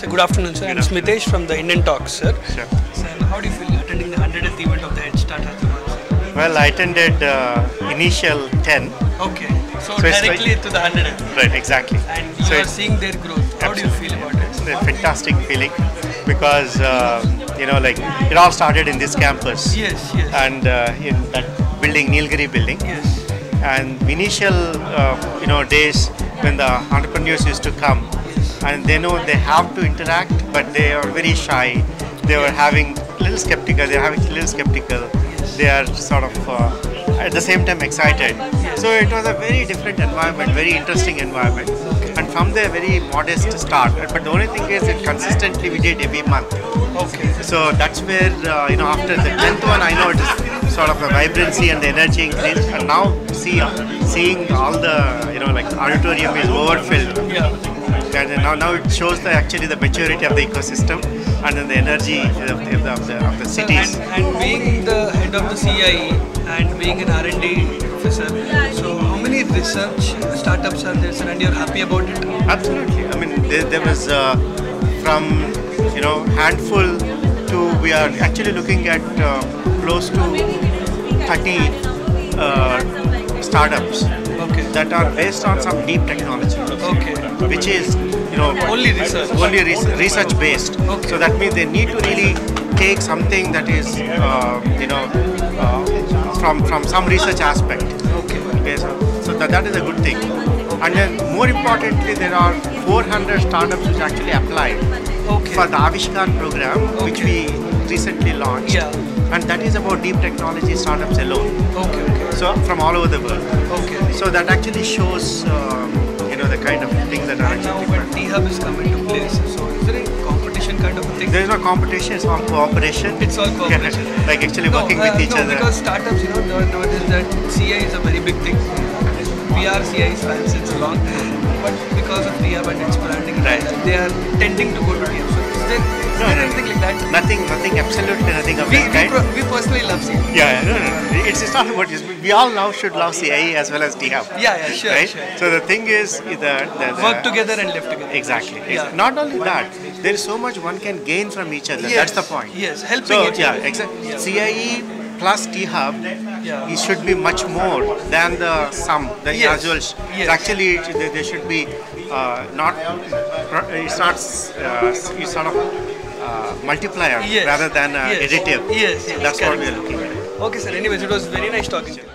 So good afternoon, sir. I'm Smitesh from the Indian Talks, sir. Sure. Sir, how do you feel attending the 100th event of the Head Start Hackathon? Well, I attended initial 10. Okay. So it's directly to the 100th. Right, exactly. And you So are it's seeing their growth. How do you feel about it? a fantastic feeling because, like it all started in this campus. Yes. And in that building, Nilgiri building. Yes. And initial, days when the entrepreneurs used to come and they know they have to interact, but they are very shy. They were having a little skeptical. They are sort of at the same time excited. So it was a very different environment, very interesting environment. And from there, very modest start. But the only thing is, it consistently we did every month. Okay. So that's where after the 10th one, I know it is sort of the vibrancy and the energy increased. And now seeing all the like auditorium is overfilled. Yeah. And now it shows actually the maturity of the ecosystem and then the energy of the cities. And being the head of the CIE and being an R&D officer, so how many research startups are there, sir, and you're happy about it? Absolutely. I mean, there was from handful to we are actually looking at close to 30 startups. Okay. That are based on some deep technology. Okay. Which is only research. Only research based. Okay. So that means they need to really take something that is from some research aspect. Okay. So that is a good thing. And then more importantly, there are 400 startups which actually applied for the Avishkar program, which we recently launched. Yeah. And that is about deep technology startups alone. Okay. So from all over the world. Okay. So that actually shows the kind of things that are And now actually when T-Hub is coming to place, so is there a competition kind of a thing? there is no competition, it's all cooperation. It's all cooperation. Like actually working with each other. Because startups, notice that CI is a very big thing. We are CI's fans since a long time, but because of T-Hub and its branding, they are tending to go to T-Hub. So is there anything like that? Nothing, absolutely nothing of that kind. We personally love CI. No. It's not about this. We all now should love CIE as well as T-Hub. Yeah, sure, right? sure. So the thing is the work together and live together. Exactly. Yeah. Not only that, there is so much one can gain from each other. Yes. That's the point. Yes, helping so, each other. Exactly. Yeah. CIE plus T-Hub, it should be much more than the sum, the usual. Yes. Actually, there should be it's sort of multiplier rather than additive. Yes. That's what we are looking at. Okay, sir. Anyways, it was very nice talking to you.